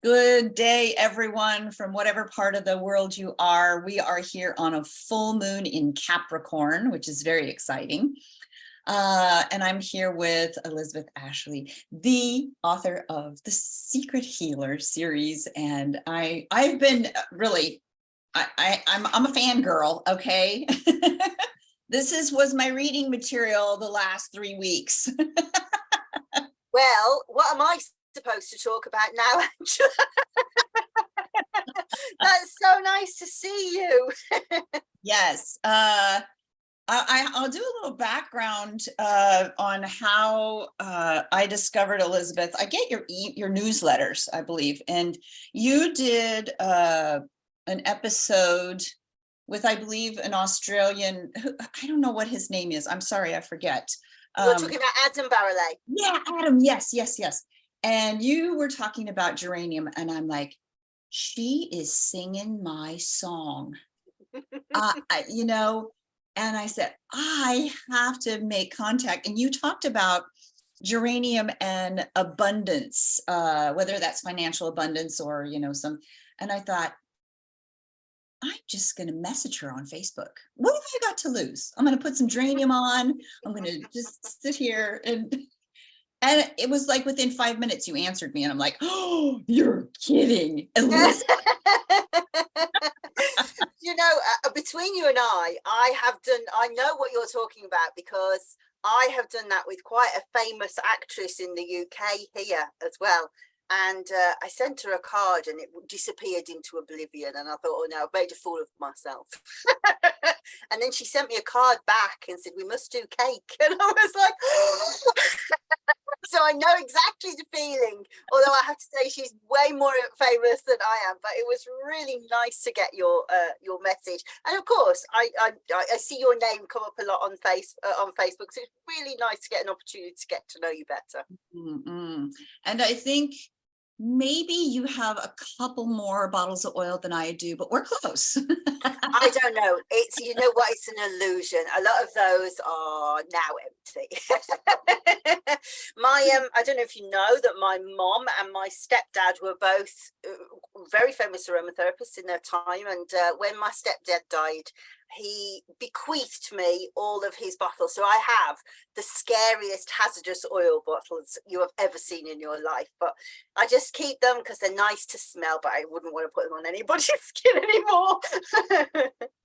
Good day, everyone, from whatever part of the world you are. We are here on a full moon in Capricorn, which is very exciting. And I'm here with Elizabeth Ashley, the author of the Secret Healer series. And I've been really, I'm a fangirl, okay? This was my reading material the last 3 weeks. Well, what am I supposed to talk about now, Angela? That's so nice to see you. Yes. I'll do a little background on how I discovered Elizabeth. I get your newsletters, I believe, and you did an episode with, I believe, an Australian. I don't know what his name is. I'm sorry, I forget. You're talking about Adam Barrelay. Yeah, Adam. Yes. And you were talking about geranium, and I'm like, she is singing my song. And I said, I have to make contact. And you talked about geranium and abundance, whether that's financial abundance or, and I thought, I'm just going to message her on Facebook. What have I got to lose? I'm going to put some geranium on. I'm going to just sit here and it was like within 5 minutes you answered me and I'm like, oh, you're kidding. Between you and I know what you're talking about because I have done that with quite a famous actress in the UK here as well. And I sent her a card and it disappeared into oblivion. And I thought, oh no, I've made a fool of myself. And then she sent me a card back and said, we must do cake. And I was like, so I know exactly the feeling. Although I have to say she's way more famous than I am. But it was really nice to get your message. And of course, I see your name come up a lot on Facebook. So it's really nice to get an opportunity to get to know you better. Mm-hmm. And I think maybe you have a couple more bottles of oil than I do, but we're close. I don't know. It's an illusion. A lot of those are now empty. I don't know if you know that my mom and my stepdad were both very famous aromatherapists in their time. And when my stepdad died, he bequeathed me all of his bottles. So I have the scariest hazardous oil bottles you have ever seen in your life. But I just keep them because they're nice to smell, but I wouldn't want to put them on anybody's skin anymore.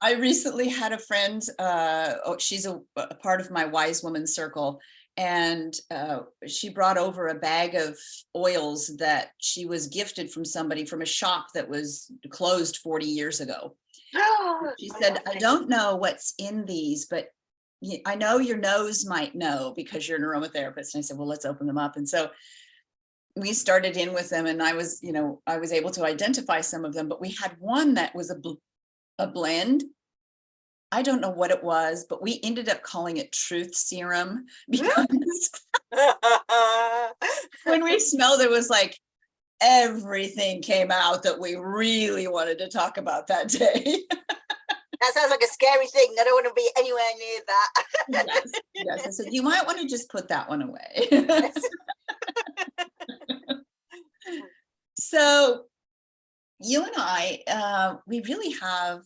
I recently had a friend, she's a part of my wise woman circle, and she brought over a bag of oils that she was gifted from somebody from a shop that was closed 40 years ago. She said, I don't know what's in these, but I know your nose might know because you're an aromatherapist. And I said, well, let's open them up. And so we started in with them and I was able to identify some of them, but we had one that was a blend. I don't know what it was, but we ended up calling it truth serum because when we smelled it was like everything came out that we really wanted to talk about that day. That sounds like a scary thing. I don't want to be anywhere near that. Yes. I said, you might want to just put that one away. Yes. So you and I, we really have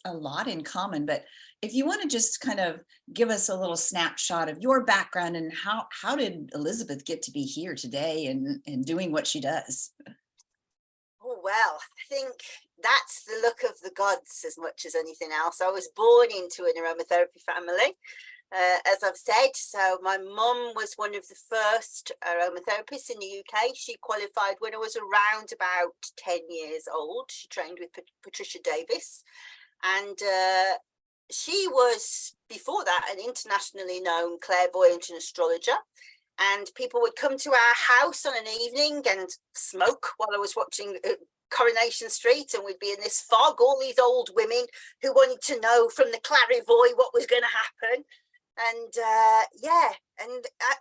a lot in common, but if you want to just kind of give us a little snapshot of your background and how did Elizabeth get to be here today and doing what she does? Oh, well, I think that's the look of the gods as much as anything else. I was born into an aromatherapy family, as I've said. So my mum was one of the first aromatherapists in the UK. She qualified when I was around about 10 years old. She trained with Patricia Davis. And she was, before that, an internationally known clairvoyant and astrologer. And people would come to our house on an evening and smoke while I was watching Coronation Street, and we'd be in this fog, all these old women who wanted to know from the clairvoyant what was going to happen. And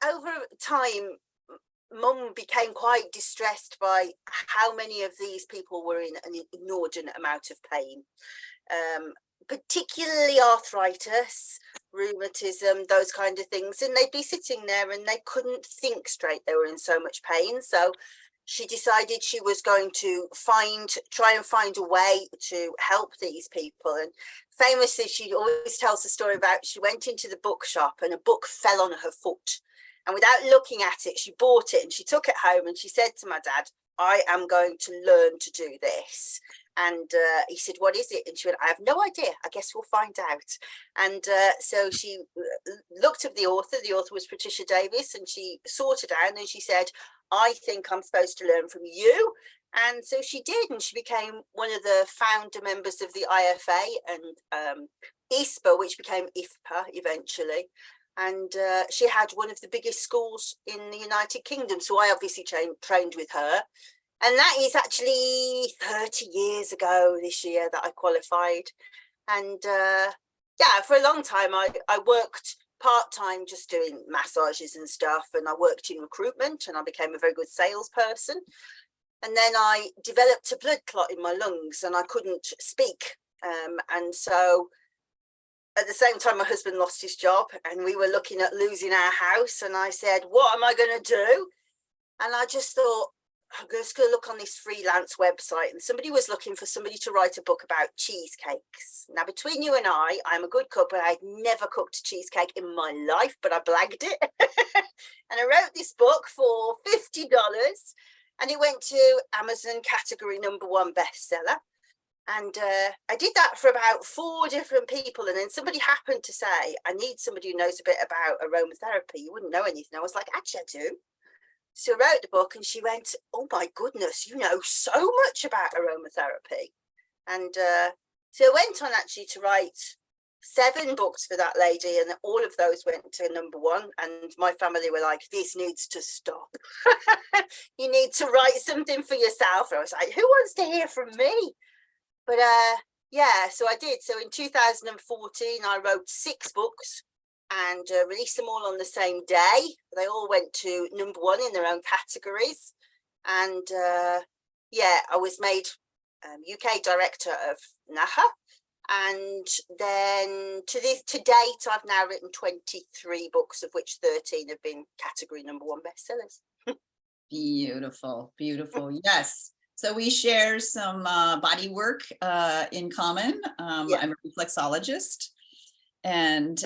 over time, Mum became quite distressed by how many of these people were in an inordinate amount of pain, particularly arthritis, rheumatism, those kind of things. And they'd be sitting there and they couldn't think straight. They were in so much pain. So she decided she was going to try and find a way to help these people. And famously, she always tells the story about she went into the bookshop and a book fell on her foot. And without looking at it, she bought it and she took it home and she said to my dad, I am going to learn to do this. And he said, what is it? And she went, I have no idea. I guess we'll find out. And so she looked at the author. The author was Patricia Davis, and she sought her down and she said, I think I'm supposed to learn from you. And so she did, and she became one of the founder members of the IFA and ISPA, which became IFPA eventually. And she had one of the biggest schools in the United Kingdom. So I obviously trained with her. And that is actually 30 years ago this year that I qualified. And yeah, for a long time, I worked part-time just doing massages and stuff. And I worked in recruitment and I became a very good salesperson. And then I developed a blood clot in my lungs and I couldn't speak. And so at the same time, my husband lost his job and we were looking at losing our house. And I said, what am I going to do? And I just thought, I'm just going to look on this freelance website, and somebody was looking for somebody to write a book about cheesecakes. Now, between you and I'm a good cook, but I'd never cooked a cheesecake in my life, but I blagged it. And I wrote this book for $50, and it went to Amazon category #1 bestseller. And I did that for about 4 different people. And then somebody happened to say, I need somebody who knows a bit about aromatherapy. You wouldn't know anything. I was like, actually, I do. So I wrote the book and she went, oh my goodness, you know so much about aromatherapy. And so I went on actually to write 7 books for that lady, and all of those went to #1. And my family were like, this needs to stop. You need to write something for yourself. And I was like, who wants to hear from me? But yeah, so I did. So in 2014, I wrote 6 books and released them all on the same day. They all went to #1 in their own categories. And yeah, I was made UK director of NAHA. And then to date, I've now written 23 books, of which 13 have been category #1 bestsellers. Beautiful, beautiful. Yes. So we share some body work in common. Yeah. I'm a reflexologist. And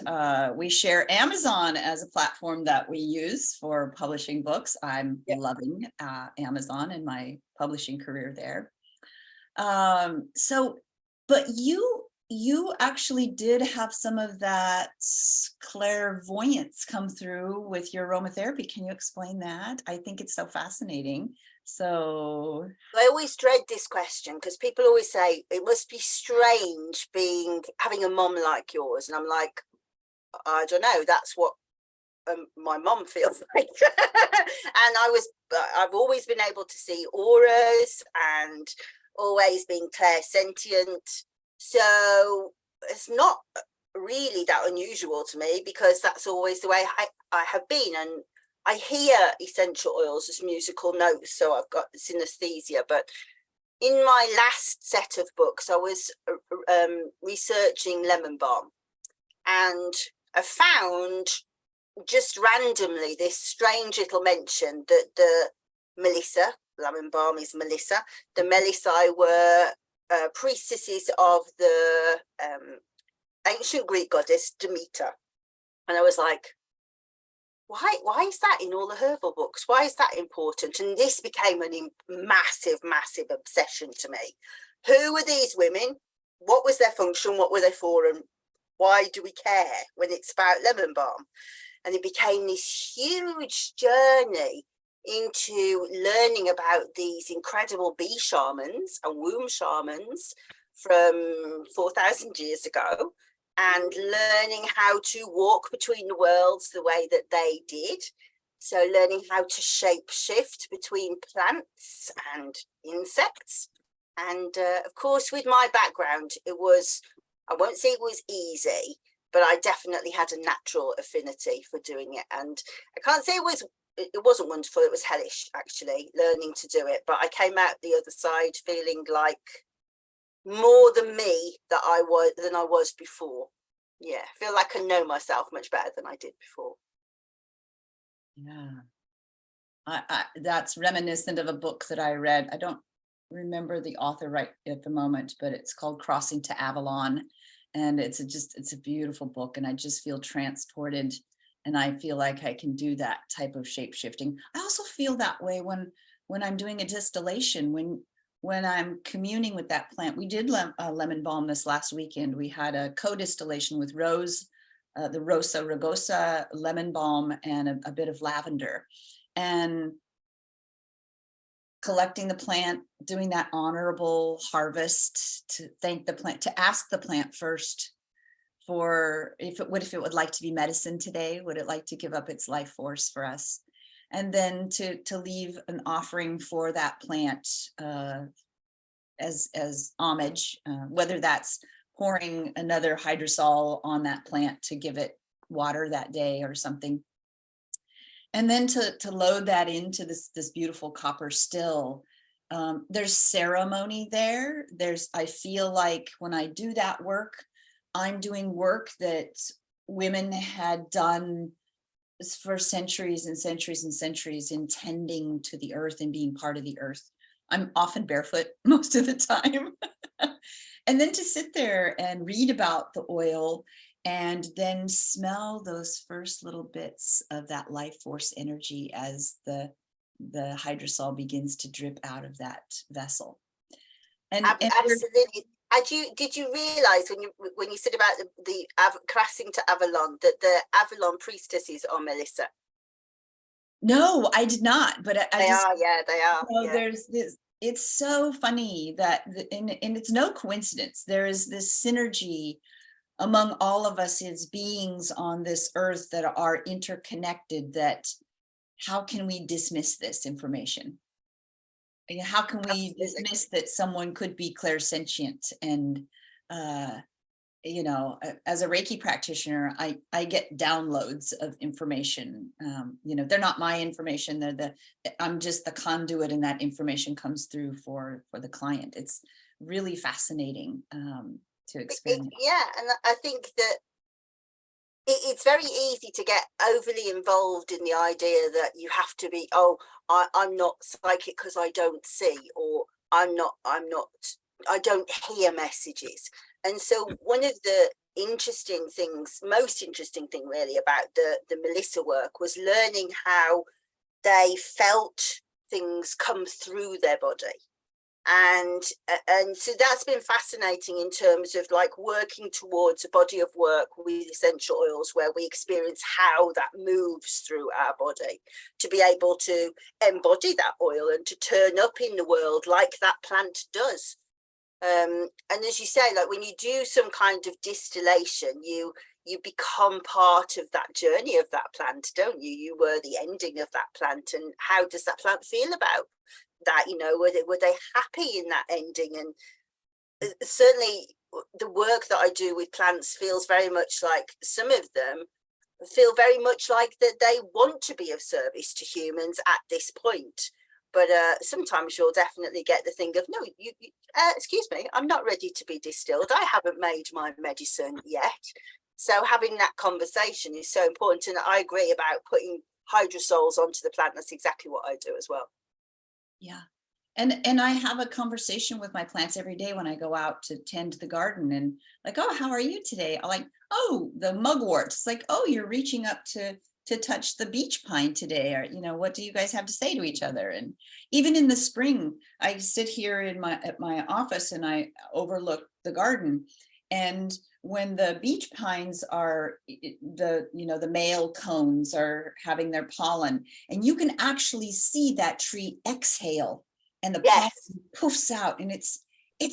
we share Amazon as a platform that we use for publishing books. I'm loving Amazon and my publishing career there. But you actually did have some of that clairvoyance come through with your aromatherapy. Can you explain that? I think it's so fascinating. So I always dread this question because people always say it must be strange having a mom like yours, and I'm like, I don't know, that's what my mom feels like. And I've always been able to see auras and always been clairsentient, so it's not really that unusual to me because that's always the way I have been. And I hear essential oils as musical notes, so I've got synesthesia. But in my last set of books, I was researching lemon balm, and I found just randomly this strange little mention that the Melissa, lemon balm is Melissa, the Melissae were priestesses of the ancient Greek goddess Demeter. And I was like, why is that in all the herbal books? Why is that important? And this became a massive obsession to me. Who were these women? What was their function? What were they for? And why do we care when it's about lemon balm? And it became this huge journey into learning about these incredible bee shamans and womb shamans from 4,000 years ago, and learning how to walk between the worlds the way that they did. So learning how to shape shift between plants and insects. And of course, with my background, I won't say it was easy, but I definitely had a natural affinity for doing it. And I can't say it wasn't wonderful. It was hellish, actually, learning to do it. But I came out the other side feeling like more than me than I was before. Yeah, I feel like I know myself much better than I did before. yeah, That's reminiscent of a book that I read. I don't remember the author right at the moment, but it's called Crossing to Avalon. And it's a beautiful book. And I just feel transported. And I feel like I can do that type of shape shifting. I also feel that way when I'm doing a distillation, when I'm communing with that plant. We did lemon balm this last weekend. We had a co-distillation with rose, the Rosa rugosa lemon balm, and a bit of lavender. And collecting the plant, doing that honorable harvest, to thank the plant, to ask the plant first for if it would like to be medicine today, would it like to give up its life force for us, and then to leave an offering for that plant as homage, whether that's pouring another hydrosol on that plant to give it water that day or something. And then to load that into this beautiful copper still. There's ceremony there. I feel like when I do that work, I'm doing work that women had done for centuries and centuries and centuries, in tending to the earth and being part of the earth. I'm often barefoot most of the time. And then to sit there and read about the oil, and then smell those first little bits of that life force energy as the hydrosol begins to drip out of that vessel. And Absolutely. Did you realize when you said about the crossing to Avalon that the Avalon priestesses are Melissa? No, I did not, but they are. Yeah. there's this, it's so funny that and it's no coincidence, there is this synergy among all of us as beings on this earth that are interconnected, that how can we dismiss this information? How can we dismiss that someone could be clairsentient? And as a Reiki practitioner, I get downloads of information. They're not my information, I'm just the conduit, and that information comes through for the client. It's really fascinating to experience. And I think that it's very easy to get overly involved in the idea that you have to be, I'm not psychic because I don't see, or I don't hear messages. And so one of the most interesting thing really about the Melissa work was learning how they felt things come through their body. And so that's been fascinating in terms of like working towards a body of work with essential oils where we experience how that moves through our body, to be able to embody that oil and to turn up in the world like that plant does. And as you say, like when you do some kind of distillation, you become part of that journey of that plant, don't you? You were the ending of that plant. And how does that plant feel about that? Were they happy in that ending? And certainly the work that I do with plants feels very much like, some of them feel very much like that they want to be of service to humans at this point. But sometimes you'll definitely get the thing of, no, you excuse me, I'm not ready to be distilled. I haven't made my medicine yet. So having that conversation is so important. And I agree about putting hydrosols onto the plant. That's exactly what I do as well. Yeah. And I have a conversation with my plants every day when I go out to tend the garden, and like, oh, how are you today? I'm like, oh, the mugwort. It's like, oh, you're reaching up to touch the beach pine today, or what do you guys have to say to each other? And even in the spring, I sit here at my office and I overlook the garden, and when the beach pines are the male cones are having their pollen, and you can actually see that tree exhale, and the pollen poofs out, and it's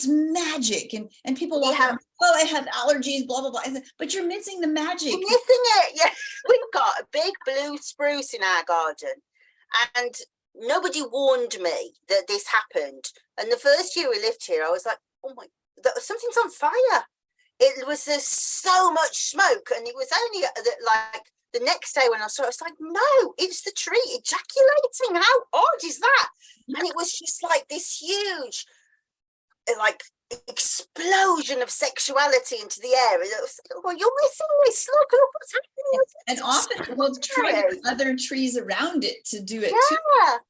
magic. And people walk around, oh, I have allergies, blah blah blah. But you're missing the magic. You're missing it. Yeah, we've got a big blue spruce in our garden, and nobody warned me that this happened. And the first year we lived here, I was like, oh my, something's on fire. It was so much smoke, and it was only like the next day when I saw it, I was like, no, it's the tree ejaculating. How odd is that? And it was just like this huge, like explosion of sexuality into the air. And it was, well, you're missing this. Look what's happening. And It's often will trigger extraordinary. other trees around it to do it too.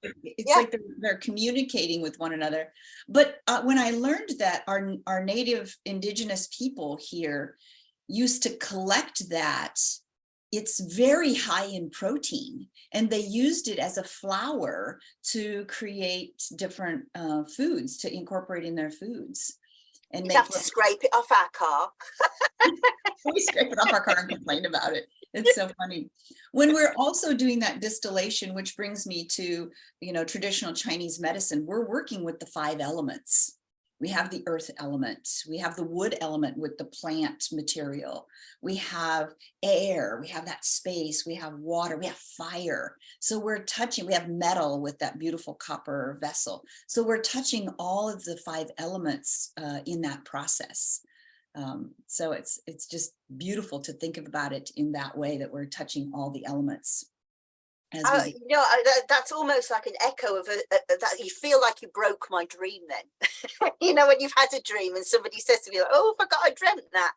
Yeah, It's yeah. like they're communicating with one another. But when I learned that our native indigenous people here used to collect that, it's very high in protein, and they used it as a flour to create different foods to incorporate in their foods and You'd make have to scrape it off our car. we scrape it off our car and complain about it. It's so funny. When we're also doing that distillation, which brings me to, traditional Chinese medicine, we're working with the 5 elements. We have the earth element, we have the wood element with the plant material, we have air, we have that space, we have water, we have fire. So we have metal with that beautiful copper vessel. So we're touching all of the 5 elements in that process. So it's just beautiful to think about it in that way, that we're touching all the elements as we do. That's almost like an echo of that. You feel like you broke my dream then. When you've had a dream and somebody says to me, like, oh, I forgot I dreamt that.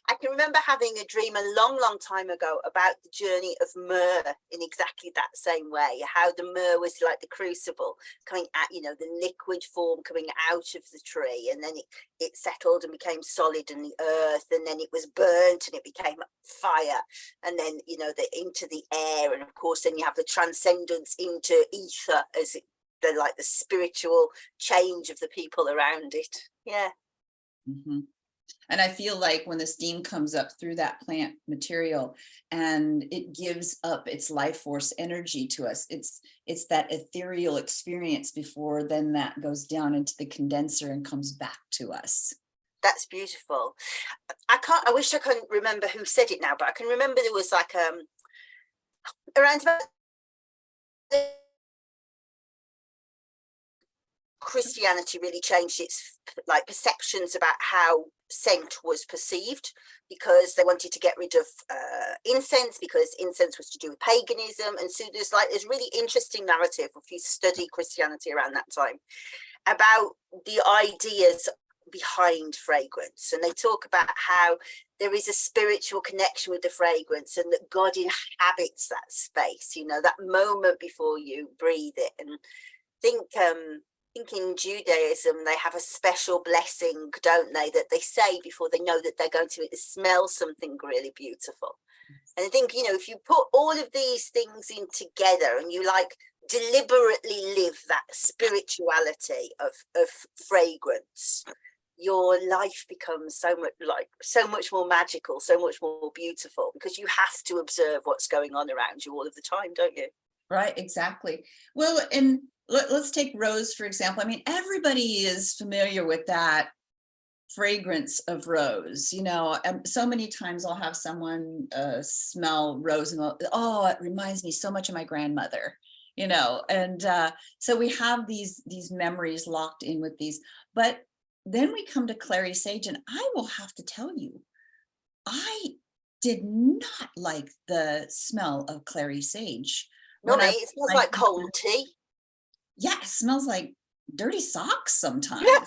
I can remember having a dream a long, long time ago about the journey of myrrh in exactly that same way, how the myrrh was like the crucible coming out, the liquid form coming out of the tree, and then it settled and became solid in the earth, and then it was burnt and it became fire, and then into the air, and of course then you have the transcendence into ether as the spiritual change of the people around it. Yeah. Mm-hmm. And I feel like when the steam comes up through that plant material and it gives up its life force energy to us, it's that ethereal experience before then that goes down into the condenser and comes back to us. That's beautiful. I wish I couldn't remember who said it now, but I can remember there was like around about Christianity really changed its perceptions about how scent was perceived, because they wanted to get rid of incense, because incense was to do with paganism. And so there's really interesting narrative, if you study Christianity around that time, about the ideas behind fragrance. And they talk about how there is a spiritual connection with the fragrance, and that God inhabits that space, that moment before you breathe it. And think in Judaism they have a special blessing, don't they, that they say before they know that they're going to smell something really beautiful. And I think, if you put all of these things in together and you deliberately live that spirituality of fragrance, your life becomes so much more magical, so much more beautiful, because you have to observe what's going on around you all of the time, don't you? Right, exactly. Well, and let's take rose, for example. I mean, everybody is familiar with that fragrance of rose. So many times I'll have someone smell rose and oh, it reminds me so much of my grandmother, and so we have these memories locked in with these. But then we come to clary sage, and I will have to tell you, I did not like the smell of clary sage. No, When I mate, it smells like cold tea. Yeah, it smells like dirty socks sometimes. Yeah.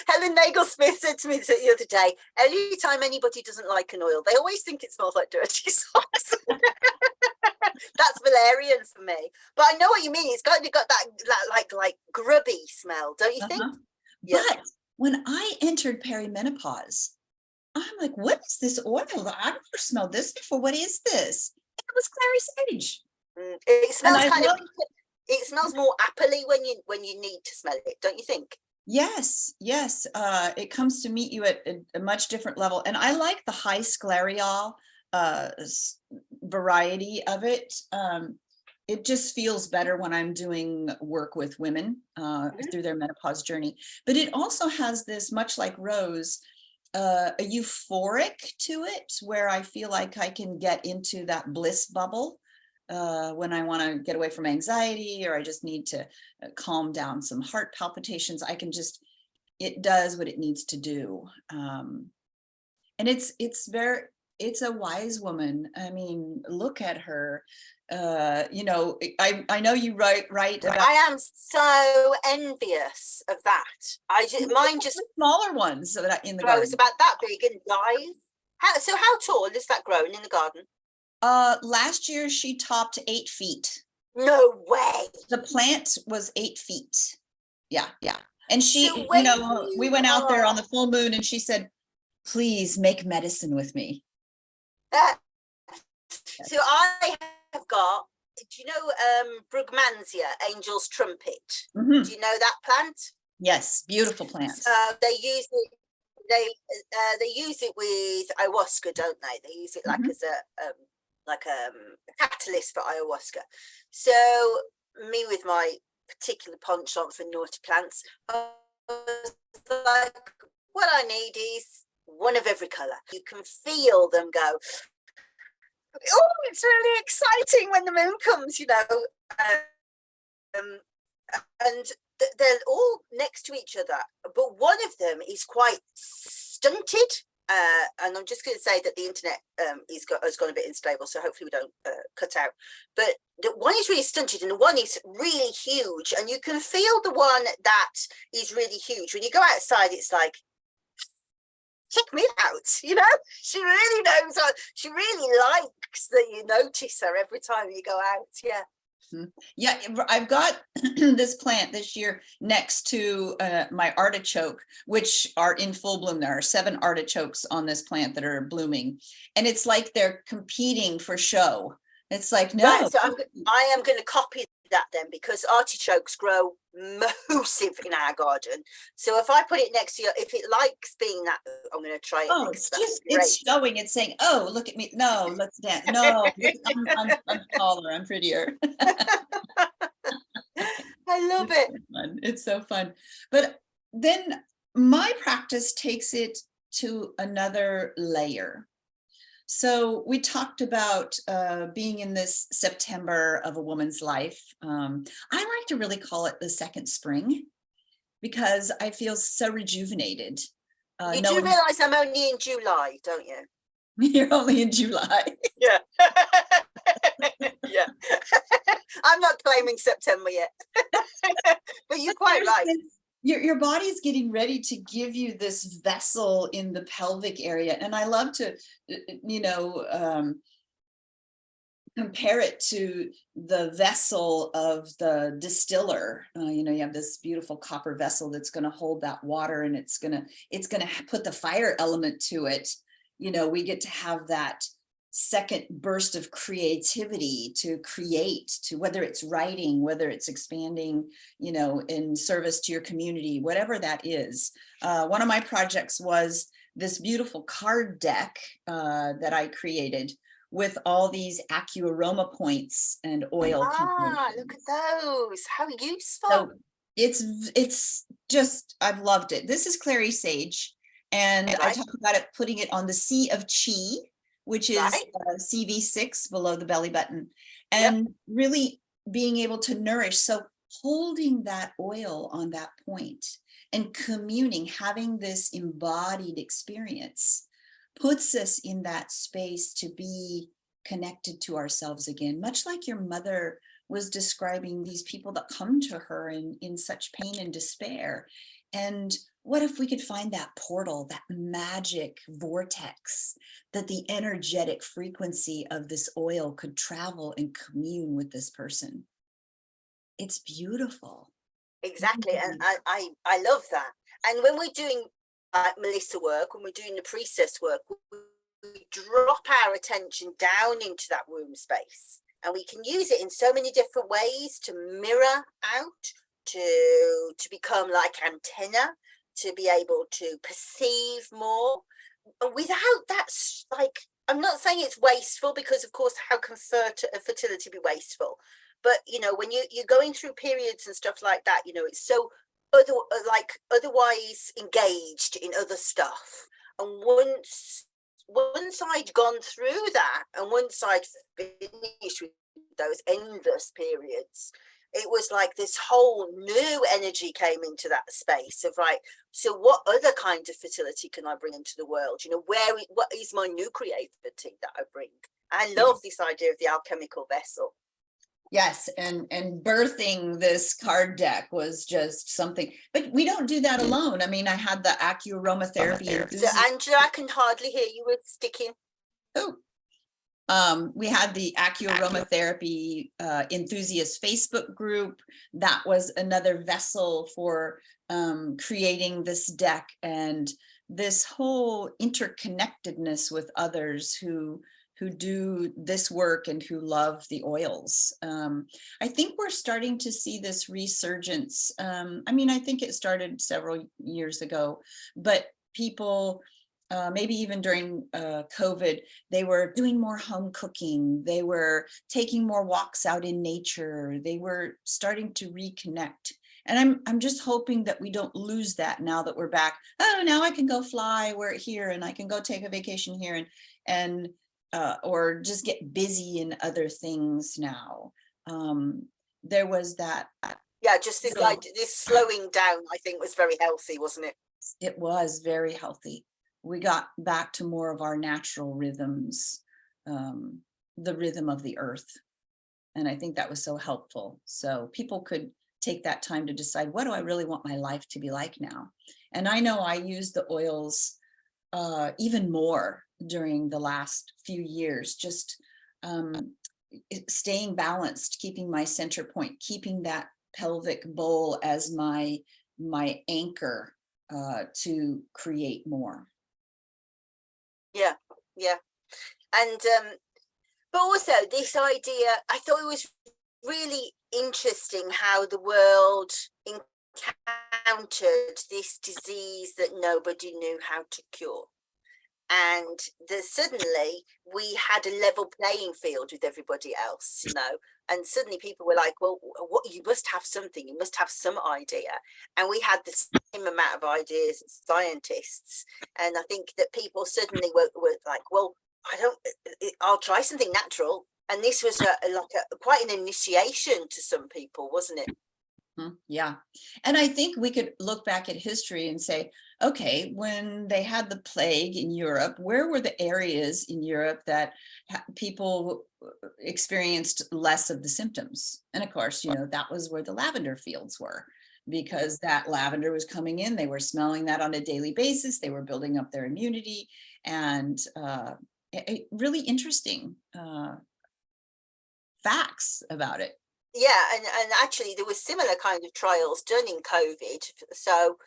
Helen Nagle-Smith said to me the other day, anytime anybody doesn't like an oil, they always think it smells like dirty socks. That's Valerian for me. But I know what you mean. It's got that like grubby smell, don't you think? Yeah. But when I entered perimenopause, I'm like, what is this oil? I've never smelled this before. What is this? And it was clary sage. It smells it smells more appley when you need to smell it, don't you think? Yes. It comes to meet you at a much different level. And I like the high sclereol variety of it. It just feels better when I'm doing work with women through their menopause journey. But it also has this, much like rose, a euphoric to it, where I feel like I can get into that bliss bubble when I want to get away from anxiety, or I just need to calm down some heart palpitations. It does what it needs to do. And it's it's a wise woman. I mean, look at her. You know, I know you write about I am so envious of that. Mine just smaller ones in the grows garden. about that big and dies. How tall is that growing in the garden? Last year she topped 8 feet. No way. The plant was 8 feet. Yeah, yeah. And So she, you when know, we you went out there on are the full moon and she said, please make medicine with me. uh, so Yes. I have got, do you know Brugmansia, Angel's Trumpet? Do Mhm. you know that plant? Yes, beautiful So plants. they use it. They use it with ayahuasca, don't they? They use it like Mhm. as a catalyst for ayahuasca. So me with my particular penchant for naughty plants, I was like, what I need is one of every color. You can feel them go. Oh, it's really exciting when the moon comes, you know. Um, and they're all next to each other, but one of them is quite stunted. And I'm just going to say that the internet has gone a bit unstable, so hopefully we don't cut out. But the one is really stunted, and the one is really huge, and you can feel the one that is really huge. When you go outside, it's like, check me out, you know. She really knows. She really likes that you notice her every time you go out. Yeah. Yeah, I've got this plant this year next to my artichoke, which are in full bloom. There are 7 artichokes on this plant that are blooming. And it's like they're competing for show. It's like, Right, no. so I am going to copy that then, because artichokes grow massive in our garden. So if I put it next to you, if it likes being that, I'm going to try it Oh, next. it's That's just, great. it's showing, it's saying, oh, look at me. No, let's dance. No, I'm taller, I'm prettier. I love It's it. so fun. It's so fun. But then my practice takes it to another layer. So we talked about being in this September of a woman's life. I like to really call it the second spring because I feel so rejuvenated. You do Knowing realize I'm only in July, don't you? you're only in July. Yeah. Yeah. I'm not claiming September yet. But you're But quite there's right. this, your body's getting ready to give you this vessel in the pelvic area. And I love to, you know, compare it to the vessel of the distiller. You know, you have this beautiful copper vessel that's going to hold that water, and it's going to put the fire element to it. You know, we get to have that second burst of creativity to create, to whether it's writing, whether it's expanding, you know, in service to your community, whatever that is. One of my projects was this beautiful card deck that I created with all these AccuAroma points and oil Ah, look at combinations. those. How useful. So it's just, I've loved it. This is clary sage, and I Right, talk about it, putting it on the Sea of Chi, which is right. CV6 below the belly button, Yep. and really being able to nourish. So holding that oil on that point and communing, having this embodied experience puts us in that space to be connected to ourselves again, much like your mother was describing these people that come to her in such pain and despair. And what if we could find that portal, that magic vortex, that the energetic frequency of this oil could travel and commune with this person? It's beautiful. Exactly. And I love that. And when we're doing Melissa work, when we're doing the priestess work, we drop our attention down into that womb space. And we can use it in so many different ways to mirror out, to become like antenna, to be able to perceive more. And without that, like, I'm not saying it's wasteful, because of course, how can fertility be wasteful? But you know, when you're going through periods and stuff like that, you know, it's so otherwise engaged in other stuff. And once I'd gone through that, and once I'd finished with those endless periods, it was like this whole new energy came into that space of like, so what other kind of fertility can I bring into the world? You know, what is my new creativity that I bring? I love this idea of the alchemical vessel. Yes, and birthing this card deck was just something, but we don't do that alone. I mean, I had the aromatherapy So enthusiast. Angela, I can hardly hear you. With sticking. Oh, we had the aromatherapy enthusiast Facebook group. That was another vessel for creating this deck and this whole interconnectedness with others who do this work and who love the oils. I think we're starting to see this resurgence. I mean, I think it started several years ago, but people, maybe even during COVID, they were doing more home cooking. They were taking more walks out in nature. They were starting to reconnect. And I'm just hoping that we don't lose that now that we're back. Oh, now I can go fly where here, and I can go take a vacation here, and or just get busy in other things now. There was that. Yeah, just this like this slowing down, I think, was very healthy, wasn't it? It was very healthy. We got back to more of our natural rhythms, the rhythm of the earth. And I think that was so helpful. So people could take that time to decide, what do I really want my life to be like now? And I know I use the oils even more during the last few years, just staying balanced, keeping my center point, keeping that pelvic bowl as my anchor to create more. Yeah, yeah. And but also this idea, I thought it was really interesting how the world encountered this disease that nobody knew how to cure. And suddenly we had a level playing field with everybody else, you know, and suddenly people were like, well, what, you must have something, you must have some idea. And we had the same amount of ideas as scientists. And I think that people suddenly were like, well, I'll try something natural. And this was quite an initiation to some people, wasn't it? Yeah. And I think we could look back at history and say, okay, when they had the plague in Europe, where were the areas in Europe that people experienced less of the symptoms? And of course, you know, that was where the lavender fields were, because that lavender was coming in. They were smelling that on a daily basis. They were building up their immunity, and really interesting facts about it. Yeah, and actually there was similar kind of trials done in COVID. So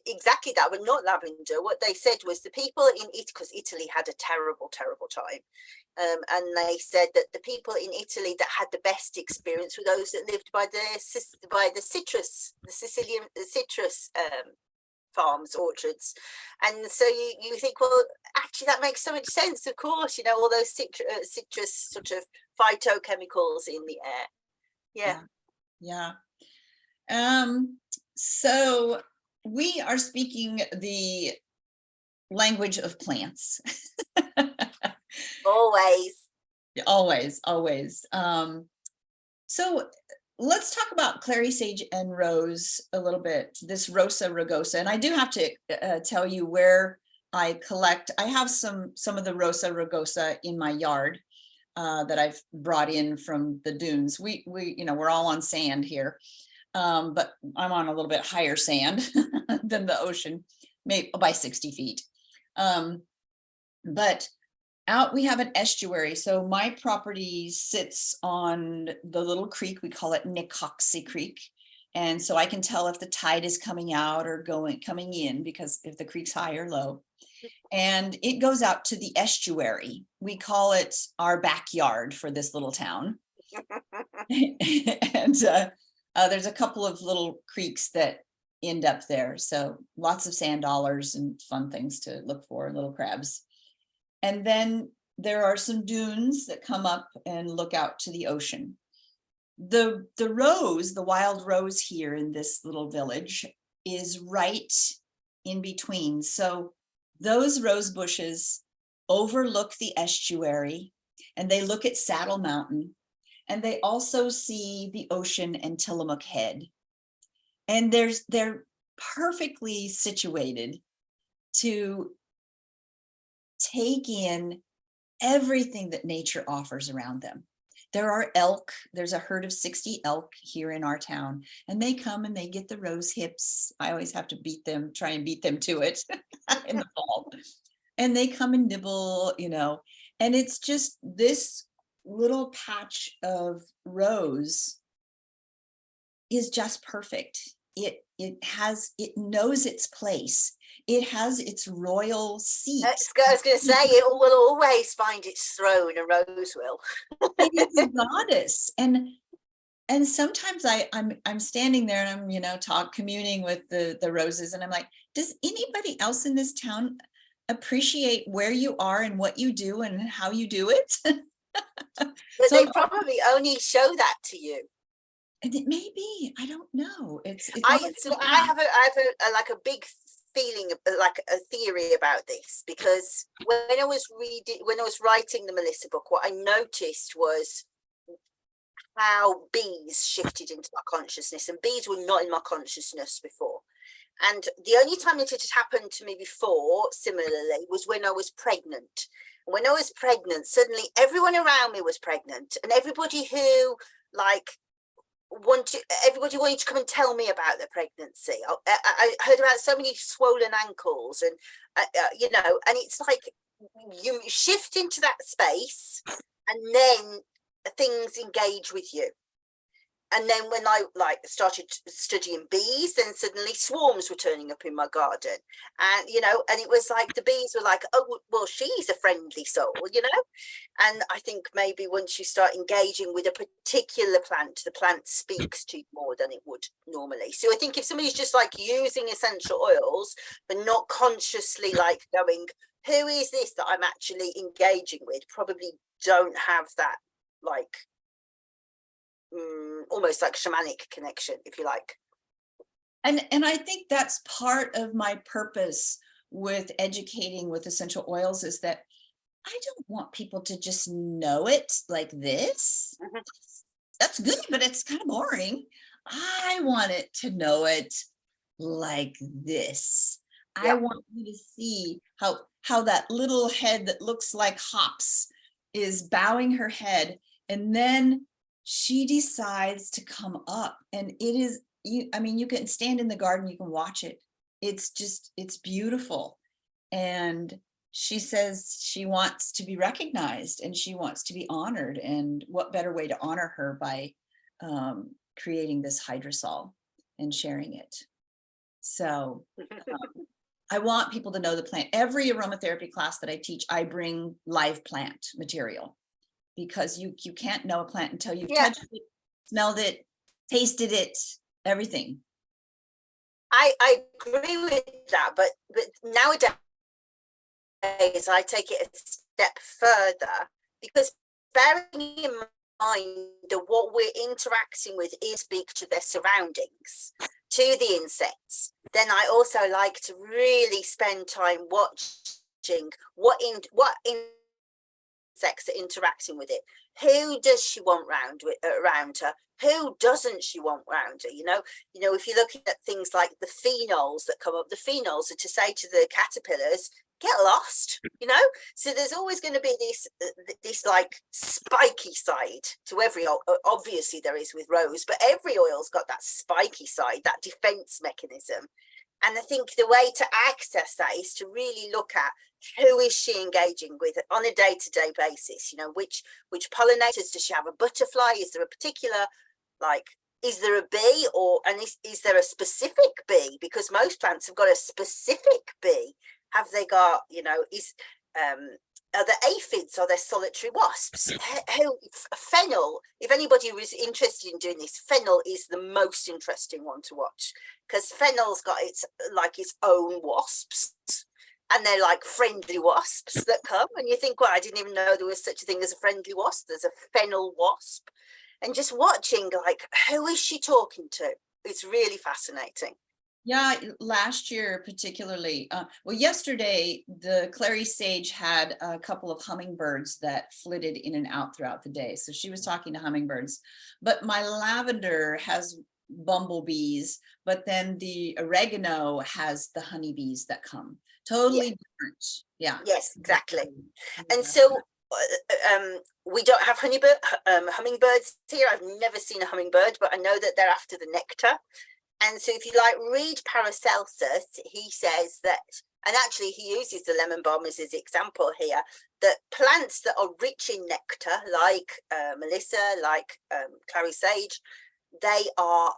exactly that, but not lavender. What they said was the people in it, because Italy had a terrible time, and they said that the people in Italy that had the best experience were those that lived by the citrus farms, orchards. And so you think, well, actually that makes so much sense. Of course, you know, all those citrus sort of phytochemicals in the air. Yeah. So we are speaking the language of plants. Always. So let's talk about clary sage and rose a little bit, this Rosa rugosa. And I do have to tell you where I collect. I have some of the Rosa rugosa in my yard. That I've brought in from the dunes. We you know, we're all on sand here, but I'm on a little bit higher sand than the ocean, maybe by 60 feet. But out we have an estuary. So my property sits on the little creek. We call it Nicoxie Creek. And so I can tell if the tide is coming out or coming in, because if the creek's high or low. And it goes out to the estuary. We call it our backyard for this little town. And there's a couple of little creeks that end up there. So lots of sand dollars and fun things to look for, little crabs. And then there are some dunes that come up and look out to the ocean. The rose, the wild rose here in this little village, is right in between. So those rose bushes overlook the estuary, and they look at Saddle Mountain, and they also see the ocean and Tillamook Head. And they're perfectly situated to take in everything that nature offers around them. There are elk, there's a herd of 60 elk here in our town, and they come and they get the rose hips. I always have to try and beat them to it in the fall. And they come and nibble, and it's just this little patch of rose is just perfect. It knows its place. It has its royal seat. I was going to say, it will always find its throne, a rose will. It is a goddess. And sometimes I'm standing there and I'm communing with the roses, and I'm like, does anybody else in this town appreciate where you are and what you do and how you do it? But So they probably only show that to you. and it may be, I don't know. It's I have a like a big feeling, like a theory about this, because when I was writing the Melissa book, what I noticed was how bees shifted into my consciousness, and bees were not in my consciousness before. And the only time that it had happened to me before, similarly, was when I was pregnant. When I was pregnant, suddenly everyone around me was pregnant, and everybody wanted to come and tell me about their pregnancy. I heard about so many swollen ankles, and and it's like you shift into that space, and then things engage with you. And then when I started studying bees, then suddenly swarms were turning up in my garden, and and it was like the bees were like, oh well, she's a friendly soul, and I think maybe once you start engaging with a particular plant, the plant speaks to you more than it would normally. So I think if somebody's just using essential oils but not consciously going, who is this that I'm actually engaging with, probably don't have that almost shamanic connection, if you like. And I think that's part of my purpose with educating with essential oils, is that I don't want people to just know it like this. Mm-hmm. That's good, but it's kind of boring. I want it to know it like this. Yep. I want you to see how that little head that looks like hops is bowing her head, and then she decides to come up, and it is, you can stand in the garden, you can watch it. It's beautiful. And she says she wants to be recognized and she wants to be honored. And what better way to honor her by creating this hydrosol and sharing it. So I want people to know the plant. Every aromatherapy class that I teach, I bring live plant material, because you can't know a plant until you've touched it, smelled it, tasted it, everything. I agree with that, but nowadays I take it a step further, because bearing in mind that what we're interacting with is speak to their surroundings, to the insects, then I also like to really spend time watching what insects are interacting with it. Who does she want around her? Who doesn't she want around her? If you're looking at things like the phenols that come up, the phenols are to say to the caterpillars, get lost, so there's always going to be this spiky side to every oil. Obviously there is with rose, but every oil's got that spiky side, that defense mechanism. And I think the way to access that is to really look at who is she engaging with on a day-to-day basis. Which pollinators does she have? A butterfly? Is there a particular, is there a bee, and is there a specific bee? Because most plants have got a specific bee. Have they got, are there aphids? Are there solitary wasps? Fennel, if anybody was interested in doing this, fennel is the most interesting one to watch, because fennel's got its own wasps, and they're friendly wasps that come, and you think, well, I didn't even know there was such a thing as a friendly wasp. There's a fennel wasp. And just watching, who is she talking to? It's really fascinating. Yeah, last year particularly. Well, yesterday the clary sage had a couple of hummingbirds that flitted in and out throughout the day. So she was talking to hummingbirds. But my lavender has bumblebees, but then the oregano has the honeybees that come. Yeah, Totally different. Yeah. yes, exactly. And Yeah. so we don't have hummingbirds here. I've never seen a hummingbird, but I know that they're after the nectar. And so if you like read Paracelsus, he says that, and actually he uses the lemon balm as his example here, that plants that are rich in nectar, like Melissa, like clary sage, they are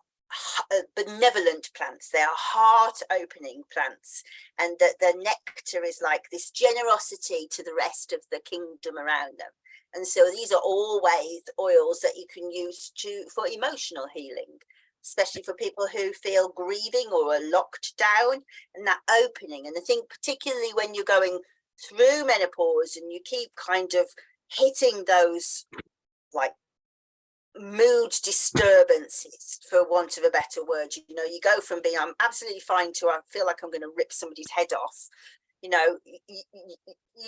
benevolent plants. They are heart opening plants, and that the nectar is like this generosity to the rest of the kingdom around them. And so these are always oils that you can use for emotional healing, especially for people who feel grieving or are locked down, and that opening. And I think particularly when you're going through menopause and you keep kind of hitting those like mood disturbances, for want of a better word, you go from being I'm absolutely fine to I feel like I'm going to rip somebody's head off. You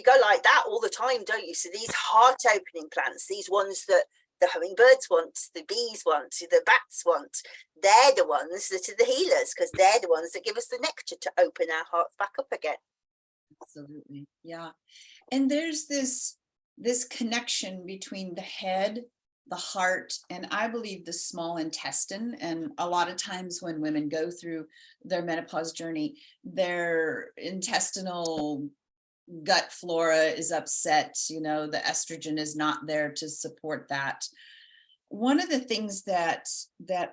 go like that all the time, don't you? So these heart opening plants, these ones that the hummingbirds want, the bees want, the bats want, they're the ones that are the healers, because they're the ones that give us the nectar to open our hearts back up again. Absolutely. Yeah. And there's this connection between the head, the heart, and I believe the small intestine. And a lot of times when women go through their menopause journey, their intestinal gut flora is upset. The estrogen is not there to support that. One of the things that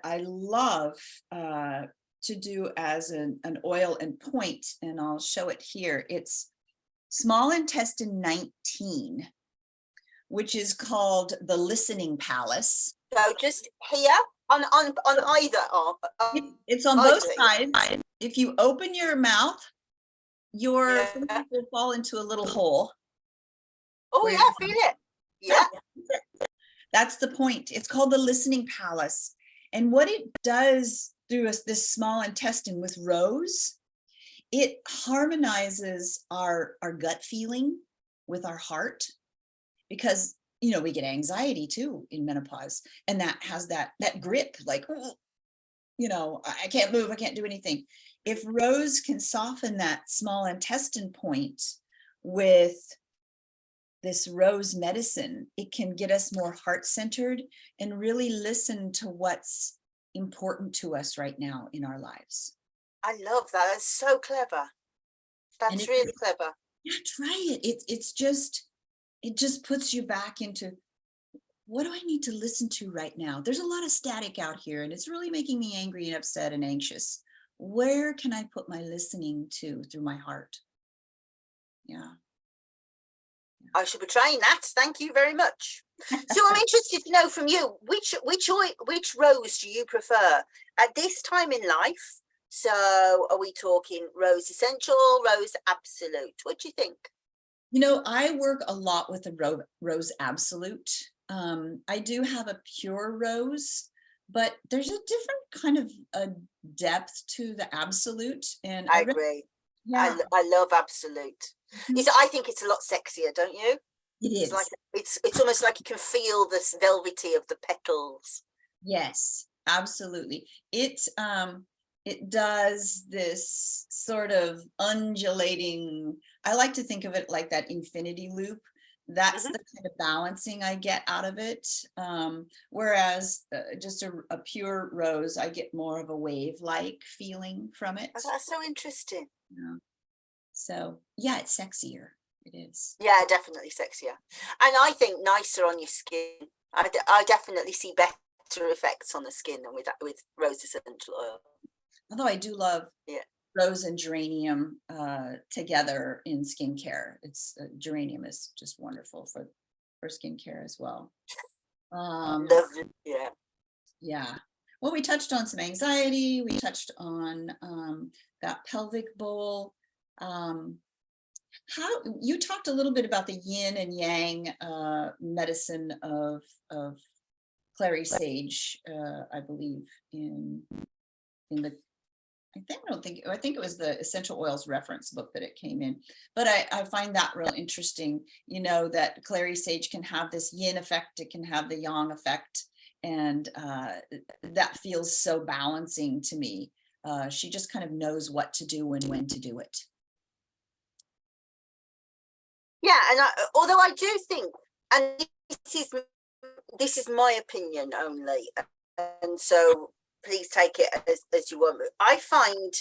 I love to do as an oil and point, and I'll show it here, it's small intestine 19, which is called the listening palace. So just here on either arm, It's on either both thing. sides. If you open your mouth, your Yeah. fingers will fall into a little hole. Oh Where yeah, feel it. Yeah. That's the point. It's called the listening palace. And what it does through this small intestine with rose, it harmonizes our gut feeling with our heart, because we get anxiety too in menopause, and that has that grip, like, I can't move, I can't do anything. If rose can soften that small intestine point with this rose medicine, it can get us more heart-centered and really listen to what's important to us right now in our lives. I love that. That's so clever. And That's it, really clever. yeah, try it. It just puts you back into, what do I need to listen to right now? There's a lot of static out here and it's really making me angry and upset and anxious. Where can I put my listening to through my heart? Yeah. I should be trying that. Thank you very much. So I'm interested to know from you, which rose do you prefer at this time in life? So are we talking rose essential, rose absolute? What do you think? I work a lot with the rose absolute. I do have a pure rose, but there's a different kind of a depth to the absolute. And I agree. yeah, I love absolute. mhm, I think it's a lot sexier, don't you? it It's like is. it's almost like you can feel this velvety of the petals. Yes, absolutely. It does this sort of undulating, I like to think of it like that infinity loop. That's Mhm. the kind of balancing I get out of it. Whereas just a pure rose, I get more of a wave-like feeling from it. Oh, that's so interesting. So yeah, it's sexier. It is. Yeah, definitely sexier, and I think nicer on your skin. I definitely see better effects on the skin than with rose essential oil. Although I do love Yeah, rose and geranium together in skincare. Geranium is just wonderful for skincare as well. Um, lovely. Yeah, yeah. Well, we touched on some anxiety. We touched on that pelvic bowl. Um, how you talked a little bit about the yin and yang medicine of clary sage, I believe in the I think it was the essential oils reference book that it came in, but I find that real interesting, that clary sage can have this yin effect, it can have the yang effect, and that feels so balancing to me. She just kind of knows what to do and when to do it. Yeah, and although I do think, and this is my opinion only, and so please take it as you want. I find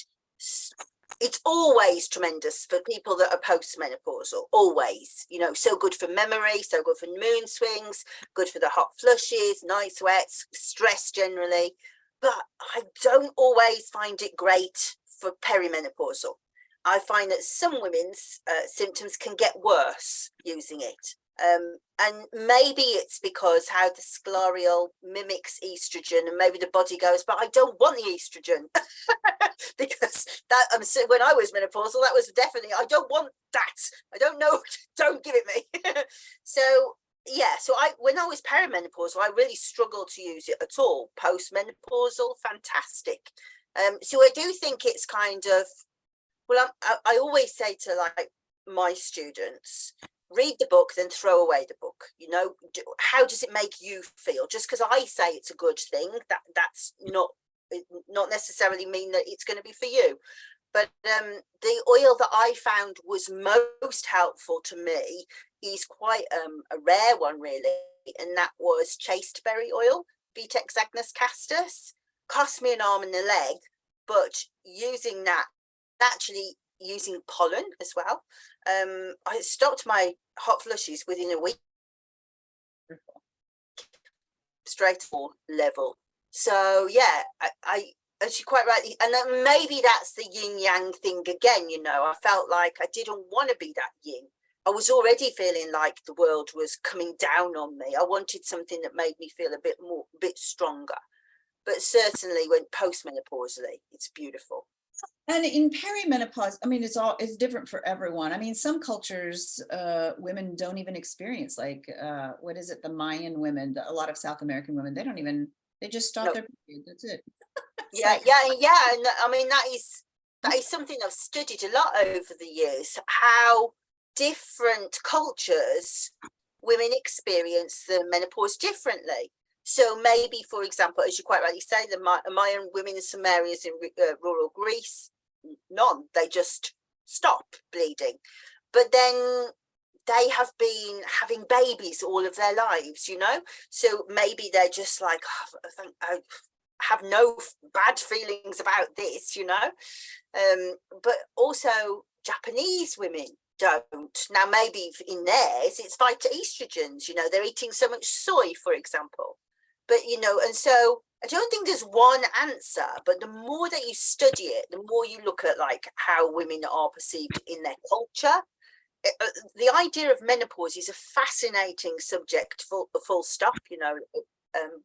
it's always tremendous for people that are postmenopausal, always, so good for memory, so good for mood swings, good for the hot flushes, night sweats, stress generally. But I don't always find it great for perimenopausal. I find that some women's symptoms can get worse using it. And maybe it's because how the scleral mimics estrogen, and maybe the body goes, but I don't want the estrogen. Because that when I was menopausal, that was definitely, I don't want that. I don't know, don't give it me. So yeah, so when I was perimenopausal, I really struggled to use it at all. Postmenopausal, fantastic. So I do think it's kind of, well, I always say to like my students, read the book, then throw away the book. How does it make you feel? Just because I say it's a good thing, that's not necessarily mean that it's going to be for you. But the oil that I found was most helpful to me is quite a rare one, really, and that was chasteberry oil, Vitex agnus castus. Cost me an arm and a leg, but using that, actually using pollen as well, I stopped my hot flushes within a week, straight for level. So yeah, I as you quite rightly, and then maybe that's the yin yang thing again. I felt like I didn't want to be that yin. I was already feeling like the world was coming down on me. I wanted something that made me feel a bit stronger. But certainly when postmenopausally, it's beautiful. And in perimenopause, I mean, it's different for everyone. I mean, some cultures, women don't even experience, like, what is it? The Mayan women, a lot of South American women, they just stop No. their period. That's it. Yeah, Like, yeah. And I mean, that is something I've studied a lot over the years, how different cultures women experience the menopause differently. So maybe, for example, as you quite rightly say, the Mayan women in some areas in rural Greece, none, they just stop bleeding. But then they have been having babies all of their lives, so maybe they're just like, oh, I have no bad feelings about this, but also Japanese women don't. Now maybe in theirs it's phytoestrogens, they're eating so much soy, for example. But and so I don't think there's one answer, but the more that you study it, the more you look at like how women are perceived in their culture. The idea of menopause is a fascinating subject, full stop,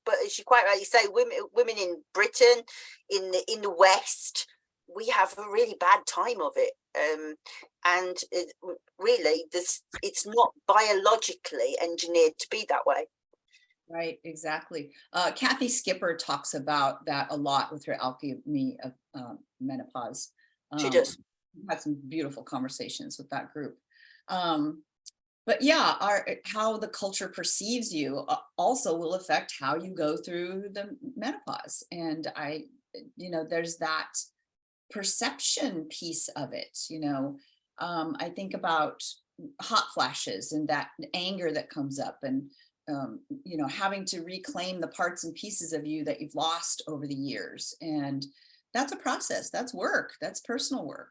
but as you quite rightly say, women in Britain, in the West, we have a really bad time of it, and really it's not biologically engineered to be that way. right, exactly. Kathy Skipper talks about that a lot with her Alchemy of Menopause. She does. Had some beautiful conversations with that group. But yeah, how the culture perceives you also will affect how you go through the menopause. And there's that perception piece of it. I think about hot flashes and that anger that comes up, and having to reclaim the parts and pieces of you that you've lost over the years. And that's a process, that's work, that's personal work.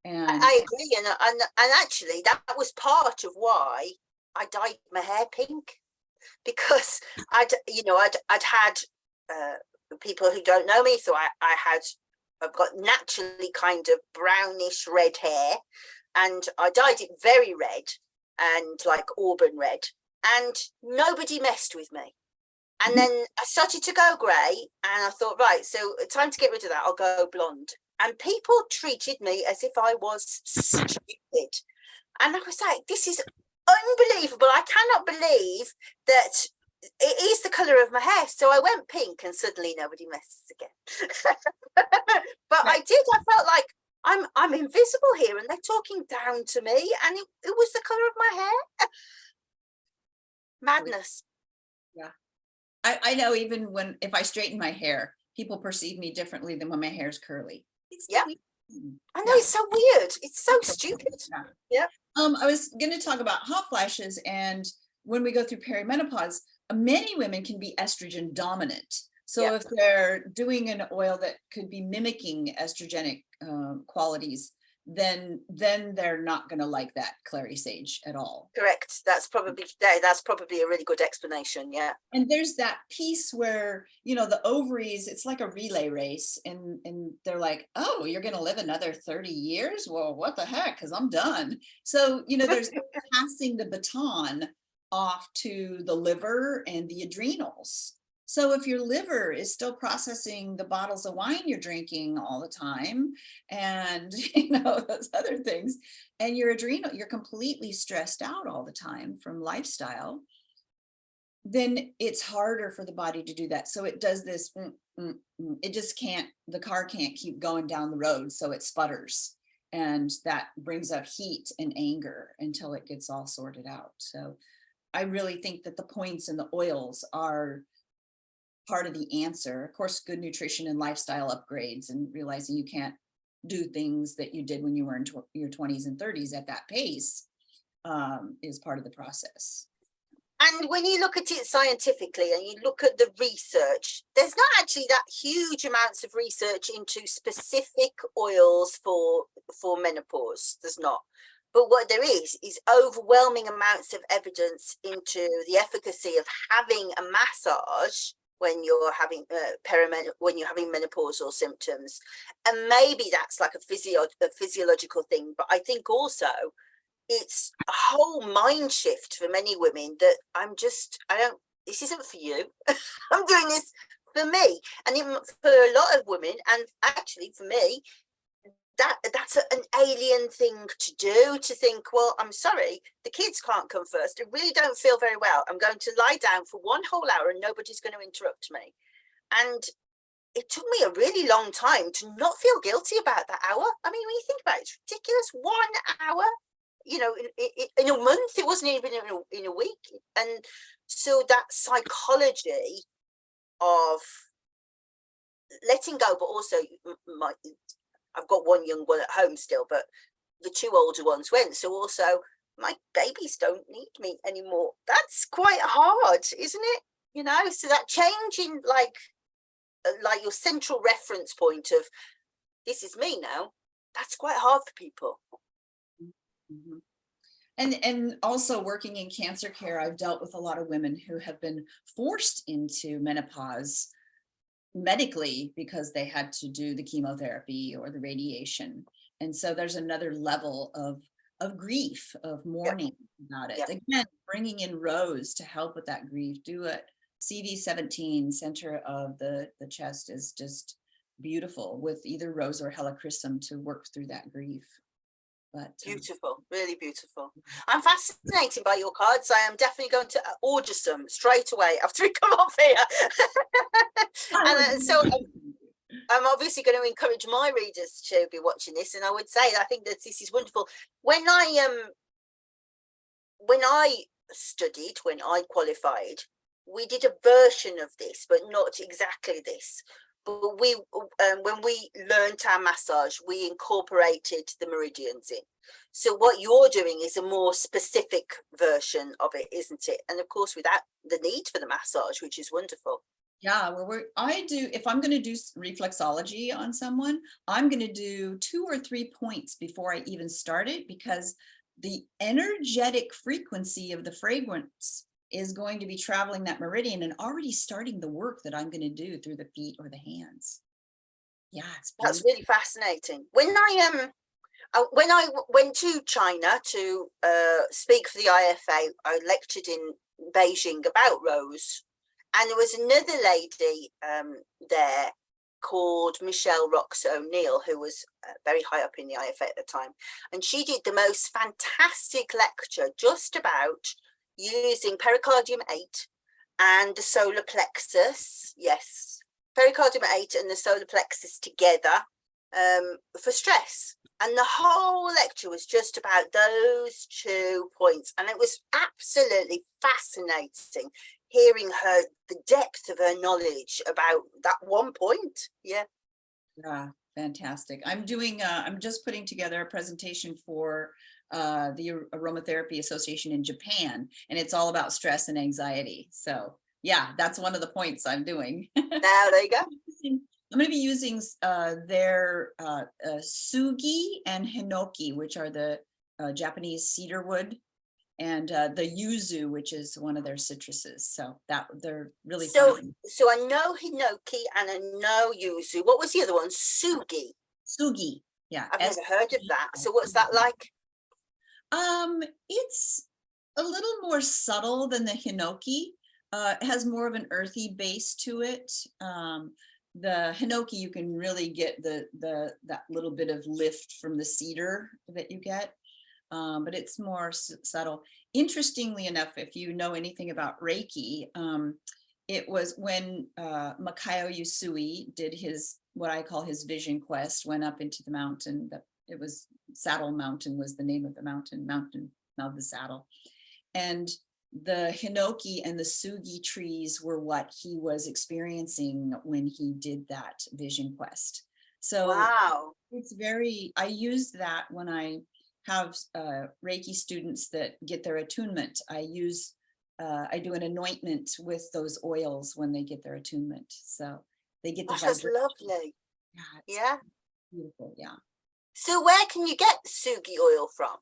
And I agree, and actually that was part of why I dyed my hair pink, because I'd had people who don't know me, so I've got naturally kind of brownish red hair, and I dyed it very red and like auburn red, and nobody messed with me. And then I started to go grey, and I thought, right, so time to get rid of that, I'll go blonde. And people treated me as if I was stupid. And I was like, this is unbelievable. I cannot believe that it is the color of my hair. So I went pink and suddenly nobody messes again. But Right. I did, I felt like I'm invisible here and they're talking down to me, and it was the color of my hair. Madness. Yeah. I know even if I straighten my hair, people perceive me differently than when my hair's curly. It's the Yeah. weird I know, Yeah. it's so weird. It's so stupid. Yeah. Yeah. I was going to talk about hot flashes, and when we go through perimenopause, many women can be estrogen dominant. Yeah. So if they're doing an oil that could be mimicking estrogenic qualities, then they're not going to like that clary sage at all. Correct. That's probably a really good explanation. Yeah. And there's that piece where, the ovaries, it's like a relay race, and they're like, oh, you're going to live another 30 years? Well, what the heck? Because I'm done. So, there's passing the baton off to the liver and the adrenals. So if your liver is still processing the bottles of wine you're drinking all the time, and those other things, and your adrenal, you're completely stressed out all the time from lifestyle, then it's harder for the body to do that. So it does this, it just can't, the car can't keep going down the road. So it sputters, and that brings up heat and anger until it gets all sorted out. So I really think that the points and the oils are part of the answer. Of course, good nutrition and lifestyle upgrades, and realizing you can't do things that you did when you were in your 20s and 30s at that pace, is part of the process. And when you look at it scientifically and you look at the research, there's not actually that huge amounts of research into specific oils for menopause. There's not. But what there is overwhelming amounts of evidence into the efficacy of having a massage when you're having when you're having menopausal symptoms. And maybe that's like a physiological thing, but I think also it's a whole mind shift for many women that this isn't for you. I'm doing this for me. And even for a lot of women, and actually for me, that's an alien thing to do, to think, well, I'm sorry, the kids can't come first. I really don't feel very well. I'm going to lie down for 1 whole hour and nobody's going to interrupt me. And it took me a really long time to not feel guilty about that hour. I mean, when you think about it, it's ridiculous. 1 hour, in a month, it wasn't even in a week. And so that psychology of letting go, but also I've got 1 young one at home still, but the 2 older ones went. So also my babies don't need me anymore. That's quite hard, isn't it? So that change in like your central reference point of this is me now, that's quite hard for people. Mm-hmm. And also working in cancer care, I've dealt with a lot of women who have been forced into menopause medically because they had to do the chemotherapy or the radiation. And so there's another level of grief, of mourning about it. Yep. Again, bringing in Rose to help with that grief. Do it. CD17, center of the chest, is just beautiful with either Rose or Helichrysum to work through that grief. But beautiful, really beautiful. I'm fascinated by your cards. I am definitely going to order some straight away after we come off here. And so I'm obviously going to encourage my readers to be watching this, and I would say I think that this is wonderful. When I studied, when I qualified, we did a version of this, but not exactly this. But when we learned our massage, we incorporated the meridians in. So what you're doing is a more specific version of it, isn't it? And of course, without the need for the massage, which is wonderful. yeah, if I'm going to do reflexology on someone, I'm going to do 2 or 3 points before I even start it, because the energetic frequency of the fragrance is going to be traveling that meridian and already starting the work that I'm going to do through the feet or the hands. Yeah, it's beautiful. That's really fascinating. When I went to China to speak for the IFA, I lectured in Beijing about Rose, and there was another lady there called Michelle Rox O'Neill, who was very high up in the IFA at the time, and she did the most fantastic lecture just about using pericardium 8 and the solar plexus. Yes, pericardium 8 and the solar plexus together for stress. And the whole lecture was just about those 2 points. And it was absolutely fascinating hearing her, the depth of her knowledge about that 1 point. Yeah. Yeah, fantastic. I'm just putting together a presentation for the Aromatherapy Association in Japan, and it's all about stress and anxiety. So yeah, that's one of the points I'm doing. Now, there you go. I'm going to be using their sugi and hinoki, which are the Japanese cedar wood, and the yuzu, which is one of their citruses. So that they're really fun. So I know hinoki and I know yuzu. What was the other one? Sugi. Sugi, yeah. I've never heard of that. So what's that like? It's a little more subtle than the hinoki. It has more of an earthy base to it. The hinoki, you can really get that little bit of lift from the cedar that you get, but it's more subtle. Interestingly enough, if you know anything about Reiki, it was when Makayo Usui did what I call his vision quest, went up into the mountain. It was Saddle Mountain was the name of the mountain of the saddle. And the hinoki and the sugi trees were what he was experiencing when he did that vision quest. So wow, it's I use that when I have Reiki students that get their attunement. I do an anointment with those oils when they get their attunement. So they get the that's vibration. lovely. Yeah. Beautiful. Yeah. So where can you get sugi oil from?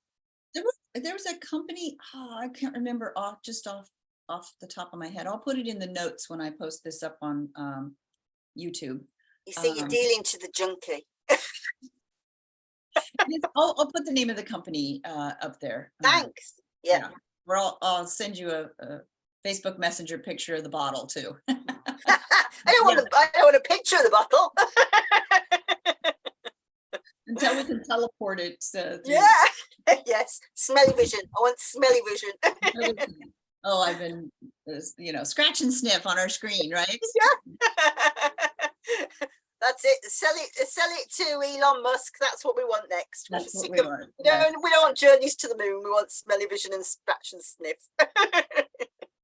There was a company, I can't remember off the top of my head. I'll put it in the notes when I post this up on YouTube. You see, you're dealing to the junkie. I'll put the name of the company up there. Thanks. Yeah. I'll send you a Facebook Messenger picture of the bottle too. I don't want a picture of the bottle. Until we can teleport it. Yeah. Yes. Smelly vision. I want smelly vision. Oh, I've been, scratch and sniff on our screen, right? Yeah. That's it. Sell it to Elon Musk. That's what we want next. That's what we want. We don't want journeys to the moon. We want smelly vision and scratch and sniff.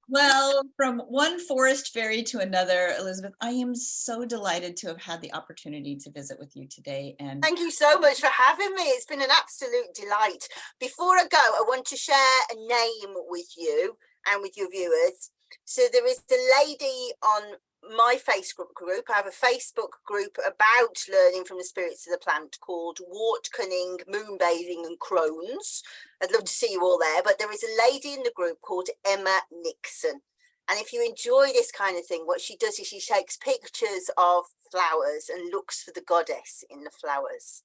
Well, from one forest fairy to another, Elizabeth, I am so delighted to have had the opportunity to visit with you today. And thank you so much for having me. It's been an absolute delight. Before I go, I want to share a name with you and with your viewers. So there is a lady on my Facebook group. I have a Facebook group about learning from the spirits of the plant called Wart Cunning, Moonbathing and Crohn's. I'd love to see you all there, but there is a lady in the group called Emma Nixon. And if you enjoy this kind of thing, what she does is she takes pictures of flowers and looks for the goddess in the flowers.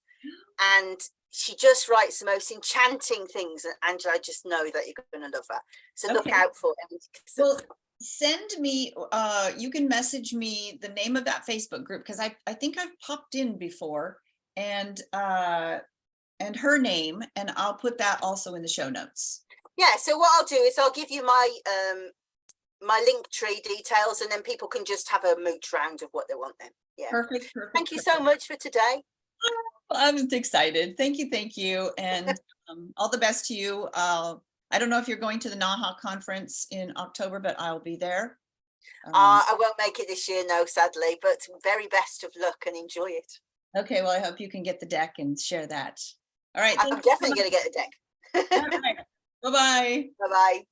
And she just writes the most enchanting things. And Angela, I just know that you're going to love her. So look out for Emma Nixon. Well, send me, you can message me the name of that Facebook group, because I think I've popped in before, and her name, and I'll put that also in the show notes. Yeah, so what I'll do is I'll give you my my Linktree details, and then people can just have a mooch round of what they want then. Yeah. Perfect. Thank you so much for today. I'm excited. Thank you. And all the best to you. I don't know if you're going to the NAHA conference in October, but I'll be there. I won't make it this year, no, sadly, but very best of luck and enjoy it. Okay, well, I hope you can get the deck and share that. All right. I'm definitely going to get the deck. All right. Bye-bye. Bye-bye.